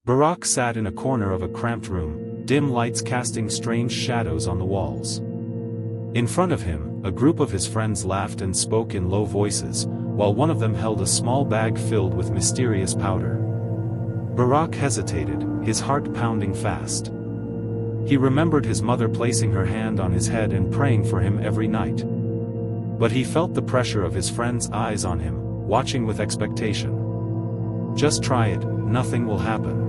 Barak sat in a corner of a cramped room, dim lights casting strange shadows on the walls. In front of him, a group of his friends laughed and spoke in low voices, while one of them held a small bag filled with mysterious powder. Barak hesitated, his heart pounding fast. He remembered his mother placing her hand on his head and praying for him every night. But he felt the pressure of his friends' eyes on him, watching with expectation. Just try it, nothing will happen.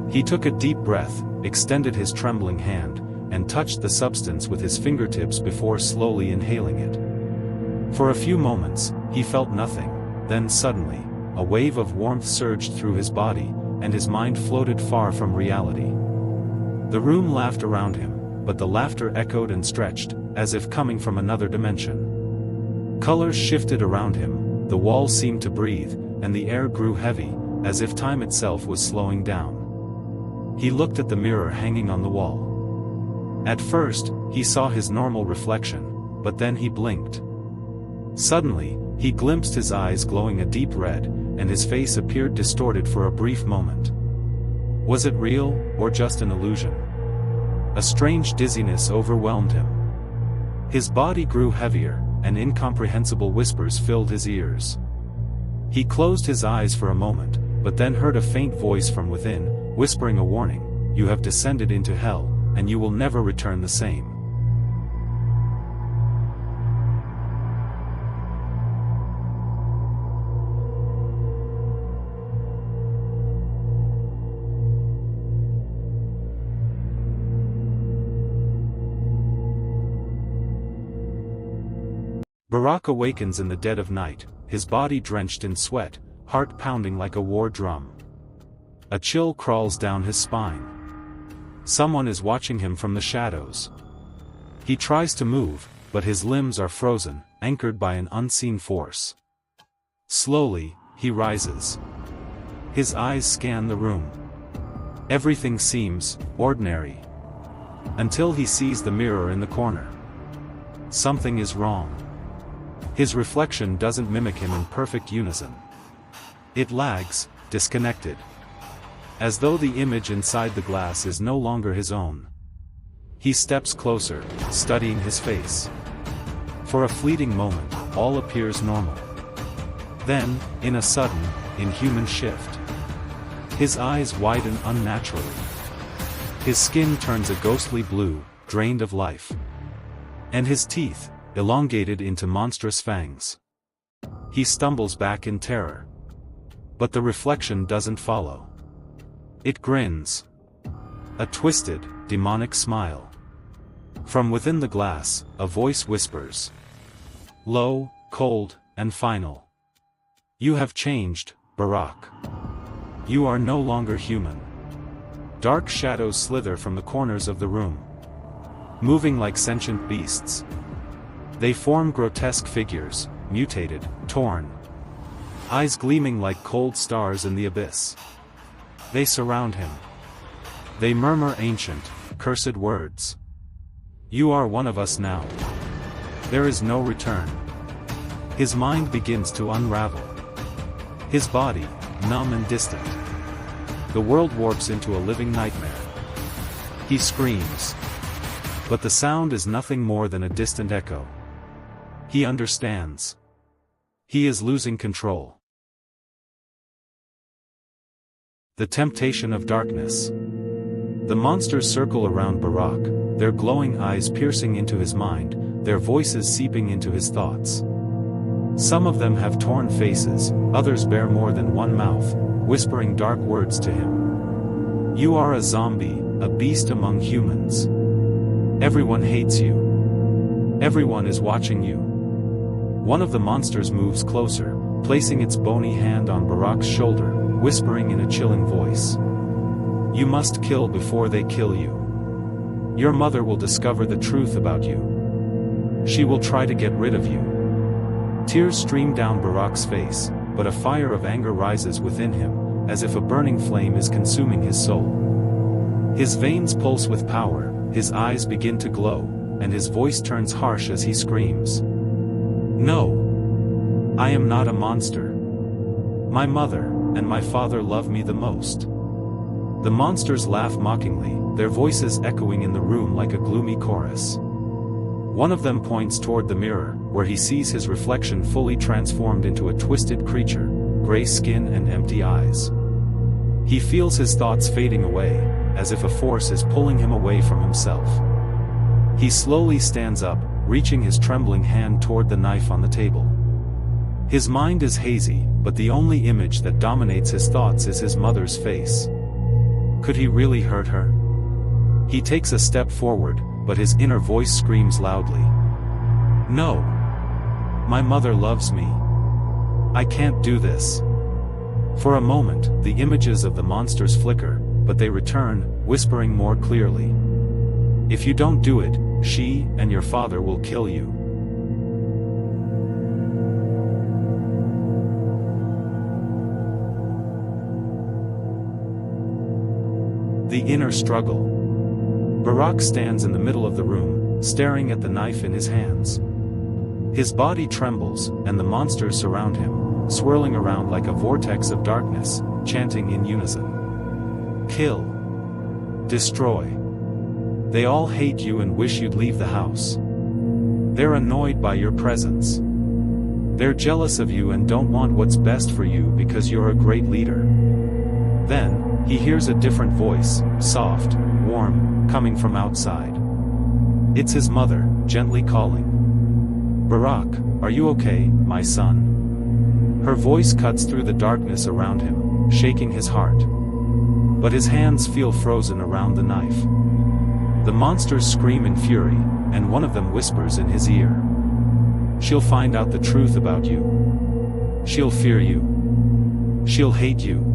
He took a deep breath, extended his trembling hand, and touched the substance with his fingertips before slowly inhaling it. For a few moments, he felt nothing, then suddenly, a wave of warmth surged through his body, and his mind floated far from reality. The room laughed around him, but the laughter echoed and stretched, as if coming from another dimension. Colors shifted around him, the walls seemed to breathe, and the air grew heavy, as if time itself was slowing down. He looked at the mirror hanging on the wall. At first, he saw his normal reflection, but then he blinked. Suddenly, he glimpsed his eyes glowing a deep red, and his face appeared distorted for a brief moment. Was it real, or just an illusion? A strange dizziness overwhelmed him. His body grew heavier, and incomprehensible whispers filled his ears. He closed his eyes for a moment, but then heard a faint voice from within, whispering a warning: "You have descended into hell, and you will never return the same." Barak awakens in the dead of night, his body drenched in sweat, heart pounding like a war drum. A chill crawls down his spine. Someone is watching him from the shadows. He tries to move, but his limbs are frozen, anchored by an unseen force. Slowly, he rises. His eyes scan the room. Everything seems ordinary. Until he sees the mirror in the corner. Something is wrong. His reflection doesn't mimic him in perfect unison. It lags, disconnected. As though the image inside the glass is no longer his own. He steps closer, studying his face. For a fleeting moment, all appears normal. Then, in a sudden, inhuman shift, his eyes widen unnaturally. His skin turns a ghostly blue, drained of life. And his teeth, elongated into monstrous fangs. He stumbles back in terror. But the reflection doesn't follow. It grins. A twisted, demonic smile. From within the glass, a voice whispers. Low, cold, and final. "You have changed, Barak. You are no longer human." Dark shadows slither from the corners of the room. Moving like sentient beasts. They form grotesque figures, mutated, torn. Eyes gleaming like cold stars in the abyss. They surround him. They murmur ancient, cursed words. "You are one of us now. There is no return." His mind begins to unravel. His body, numb and distant. The world warps into a living nightmare. He screams. But the sound is nothing more than a distant echo. He understands. He is losing control. The temptation of darkness. The monsters circle around Barak, their glowing eyes piercing into his mind, their voices seeping into his thoughts. Some of them have torn faces, others bear more than one mouth, whispering dark words to him. "You are a zombie, a beast among humans. Everyone hates you. Everyone is watching you." One of the monsters moves closer, placing its bony hand on Barak's shoulder, whispering in a chilling voice. "You must kill before they kill you. Your mother will discover the truth about you. She will try to get rid of you." Tears stream down Barak's face, but a fire of anger rises within him, as if a burning flame is consuming his soul. His veins pulse with power, his eyes begin to glow, and his voice turns harsh as he screams. "No! I am not a monster. My mother and my father love me the most. The monsters laugh mockingly, their voices echoing in the room like a gloomy chorus. One of them points toward the mirror, where he sees his reflection fully transformed into a twisted creature, gray skin and empty eyes. He feels his thoughts fading away, as if a force is pulling him away from himself. He slowly stands up, reaching his trembling hand toward the knife on the table. His mind is hazy, but the only image that dominates his thoughts is his mother's face. Could he really hurt her? He takes a step forward, but his inner voice screams loudly. No! My mother loves me. I can't do this. For a moment, the images of the monsters flicker, but they return, whispering more clearly. If you don't do it, she and your father will kill you. The inner struggle. Barak stands in the middle of the room, staring at the knife in his hands. His body trembles, and the monsters surround him, swirling around like a vortex of darkness, chanting in unison. Kill. Destroy. They all hate you and wish you'd leave the house. They're annoyed by your presence. They're jealous of you and don't want what's best for you because you're a great leader. Then, he hears a different voice, soft, warm, coming from outside. It's his mother, gently calling. Barak, are you okay, my son? Her voice cuts through the darkness around him, shaking his heart. But his hands feel frozen around the knife. The monsters scream in fury, and one of them whispers in his ear. She'll find out the truth about you. She'll fear you. She'll hate you.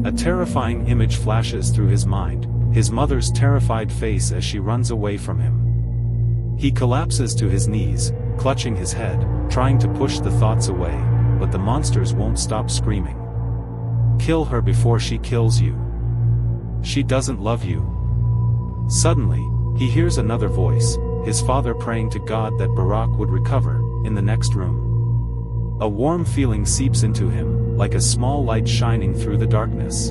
A terrifying image flashes through his mind, his mother's terrified face as she runs away from him. He collapses to his knees, clutching his head, trying to push the thoughts away, but the monsters won't stop screaming. Kill her before she kills you. She doesn't love you. Suddenly, he hears another voice, his father praying to God that Barak would recover, in the next room. A warm feeling seeps into him, like a small light shining through the darkness.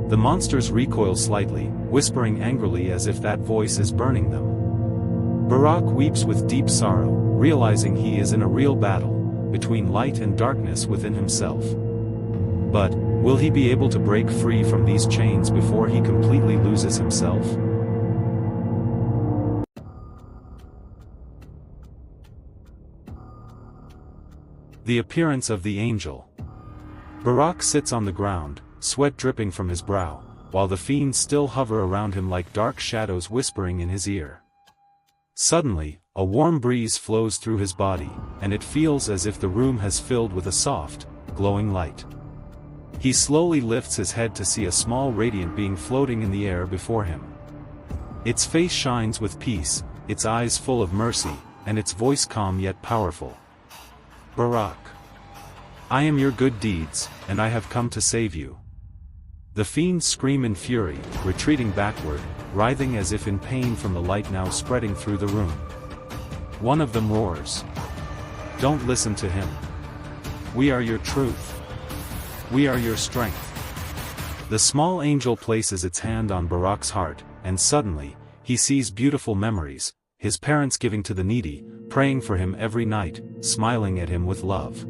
The monsters recoil slightly, whispering angrily as if that voice is burning them. Barak weeps with deep sorrow, realizing he is in a real battle, between light and darkness within himself. But, will he be able to break free from these chains before he completely loses himself? The appearance of the angel. Barak sits on the ground, sweat dripping from his brow, while the fiends still hover around him like dark shadows whispering in his ear. Suddenly, a warm breeze flows through his body, and it feels as if the room has filled with a soft, glowing light. He slowly lifts his head to see a small radiant being floating in the air before him. Its face shines with peace, its eyes full of mercy, and its voice calm yet powerful. Barak. I am your good deeds, and I have come to save you. The fiends scream in fury, retreating backward, writhing as if in pain from the light now spreading through the room. One of them roars. Don't listen to him. We are your truth. We are your strength. The small angel places its hand on Barak's heart, and suddenly, he sees beautiful memories, his parents giving to the needy, praying for him every night, smiling at him with love.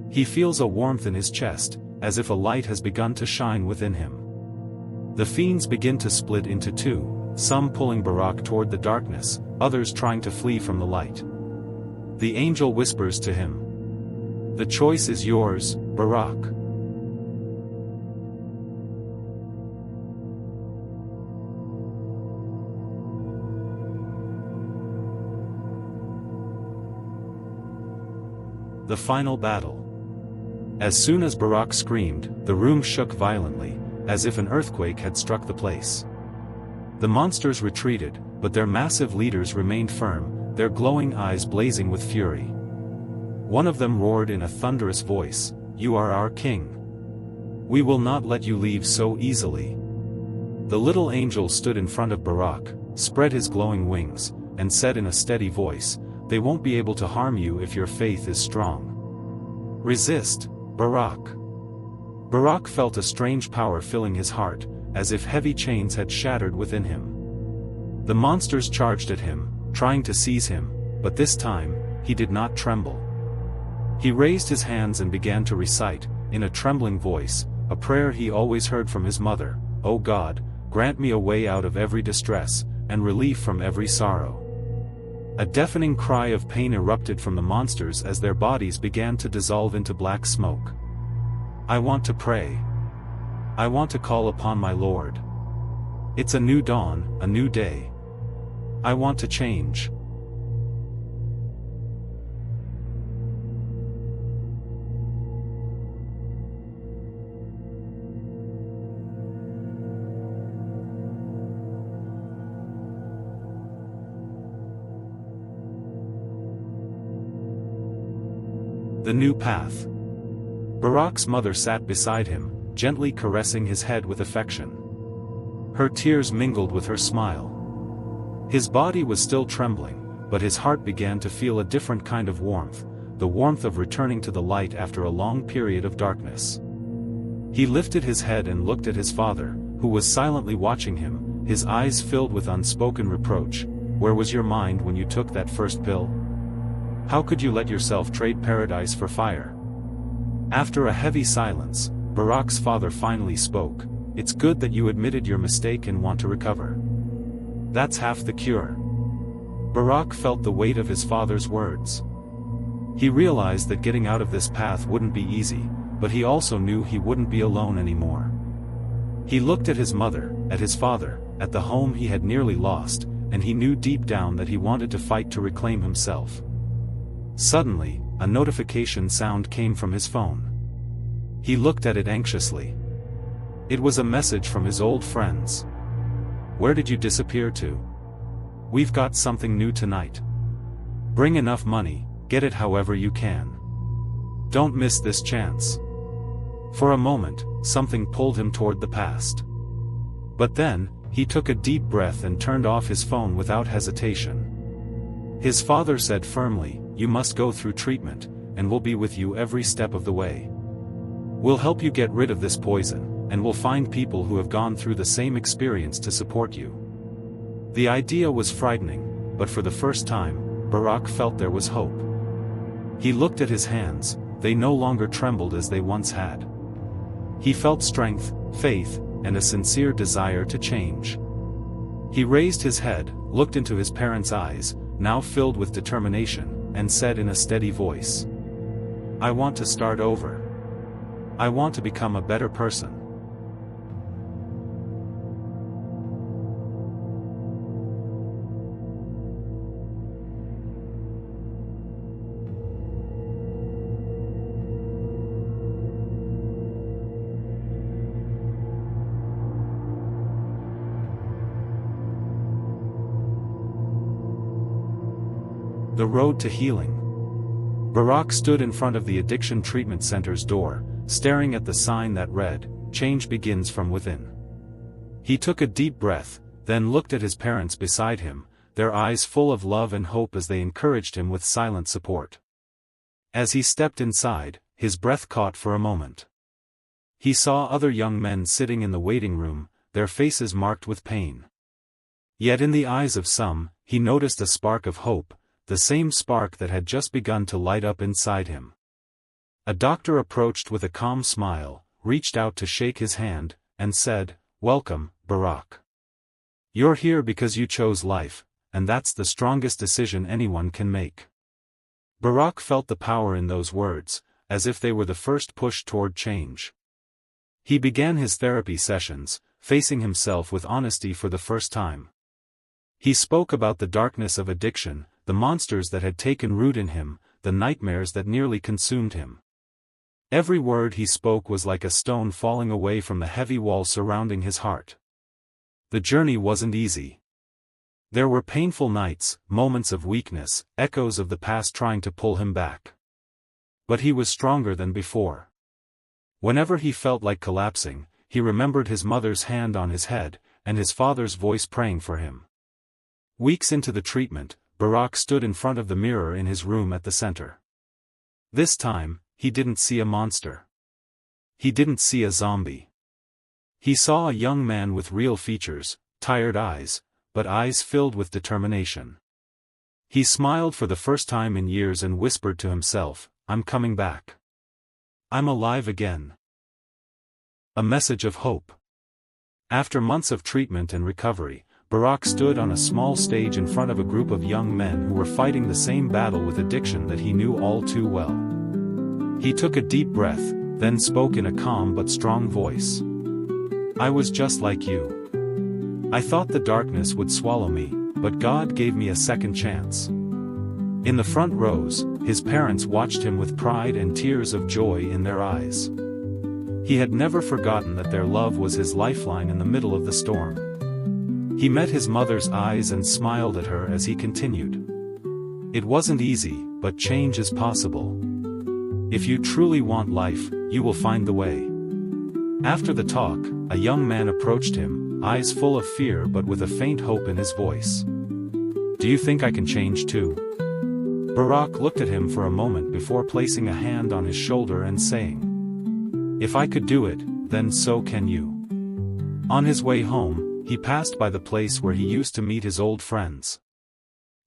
He feels a warmth in his chest, as if a light has begun to shine within him. The fiends begin to split into two, some pulling Barak toward the darkness, others trying to flee from the light. The angel whispers to him. The choice is yours, Barak. The final battle. As soon as Barak screamed, the room shook violently, as if an earthquake had struck the place. The monsters retreated, but their massive leaders remained firm, their glowing eyes blazing with fury. One of them roared in a thunderous voice, "You are our king. We will not let you leave so easily." The little angel stood in front of Barak, spread his glowing wings, and said in a steady voice, "They won't be able to harm you if your faith is strong. Resist, Barak. Barak felt a strange power filling his heart, as if heavy chains had shattered within him. The monsters charged at him, trying to seize him, but this time, he did not tremble. He raised his hands and began to recite, in a trembling voice, a prayer he always heard from his mother: "O God, grant me a way out of every distress, and relief from every sorrow." A deafening cry of pain erupted from the monsters as their bodies began to dissolve into black smoke. "I want to pray. I want to call upon my Lord. It's a new dawn, a new day. I want to change." The new path. Barak's mother sat beside him, gently caressing his head with affection. Her tears mingled with her smile. His body was still trembling, but his heart began to feel a different kind of warmth, the warmth of returning to the light after a long period of darkness. He lifted his head and looked at his father, who was silently watching him, his eyes filled with unspoken reproach. "Where was your mind when you took that first pill? How could you let yourself trade paradise for fire?" After a heavy silence, Barak's father finally spoke: "It's good that you admitted your mistake and want to recover. That's half the cure." Barak felt the weight of his father's words. He realized that getting out of this path wouldn't be easy, but he also knew he wouldn't be alone anymore. He looked at his mother, at his father, at the home he had nearly lost, and he knew deep down that he wanted to fight to reclaim himself. Suddenly, a notification sound came from his phone. He looked at it anxiously. It was a message from his old friends. "Where did you disappear to? We've got something new tonight. Bring enough money, get it however you can. Don't miss this chance." For a moment, something pulled him toward the past. But then, he took a deep breath and turned off his phone without hesitation. His father said firmly, "You must go through treatment, and we'll be with you every step of the way. We'll help you get rid of this poison, and we'll find people who have gone through the same experience to support you." The idea was frightening, but for the first time, Barak felt there was hope. He looked at his hands, they no longer trembled as they once had. He felt strength, faith, and a sincere desire to change. He raised his head, looked into his parents' eyes, now filled with determination, and said in a steady voice, "I want to start over. I want to become a better person." The road to healing. Barak stood in front of the addiction treatment center's door, staring at the sign that read, "Change begins from within." He took a deep breath, then looked at his parents beside him, their eyes full of love and hope as they encouraged him with silent support. As he stepped inside, his breath caught for a moment. He saw other young men sitting in the waiting room, their faces marked with pain. Yet in the eyes of some, he noticed a spark of hope, the same spark that had just begun to light up inside him. A doctor approached with a calm smile, reached out to shake his hand, and said, "Welcome, Barak. You're here because you chose life, and that's the strongest decision anyone can make." Barak felt the power in those words, as if they were the first push toward change. He began his therapy sessions, facing himself with honesty for the first time. He spoke about the darkness of addiction, the monsters that had taken root in him, the nightmares that nearly consumed him. Every word he spoke was like a stone falling away from the heavy wall surrounding his heart. The journey wasn't easy. There were painful nights, moments of weakness, echoes of the past trying to pull him back. But he was stronger than before. Whenever he felt like collapsing, he remembered his mother's hand on his head, and his father's voice praying for him. Weeks into the treatment, Barak stood in front of the mirror in his room at the center. This time, he didn't see a monster. He didn't see a zombie. He saw a young man with real features, tired eyes, but eyes filled with determination. He smiled for the first time in years and whispered to himself, "I'm coming back. I'm alive again." A message of hope. After months of treatment and recovery, Barack stood on a small stage in front of a group of young men who were fighting the same battle with addiction that he knew all too well. He took a deep breath, then spoke in a calm but strong voice. "I was just like you. I thought the darkness would swallow me, but God gave me a second chance." In the front rows, his parents watched him with pride and tears of joy in their eyes. He had never forgotten that their love was his lifeline in the middle of the storm. He met his mother's eyes and smiled at her as he continued. "It wasn't easy, but change is possible. If you truly want life, you will find the way." After the talk, a young man approached him, eyes full of fear but with a faint hope in his voice. "Do you think I can change too?" Barack looked at him for a moment before placing a hand on his shoulder and saying, "If I could do it, then so can you." On his way home, he passed by the place where he used to meet his old friends.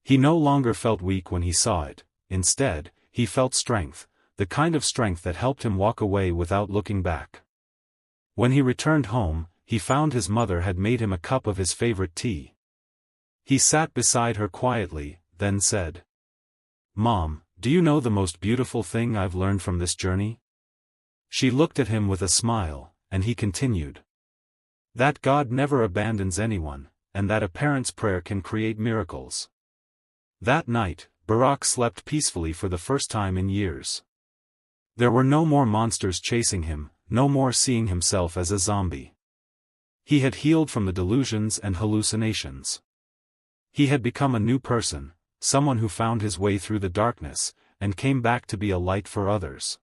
He no longer felt weak when he saw it. Instead, he felt strength, the kind of strength that helped him walk away without looking back. When he returned home, he found his mother had made him a cup of his favorite tea. He sat beside her quietly, then said, "Mom, do you know the most beautiful thing I've learned from this journey?" She looked at him with a smile, and he continued. "That God never abandons anyone, and that a parent's prayer can create miracles." That night, Barack slept peacefully for the first time in years. There were no more monsters chasing him, no more seeing himself as a zombie. He had healed from the delusions and hallucinations. He had become a new person, someone who found his way through the darkness, and came back to be a light for others.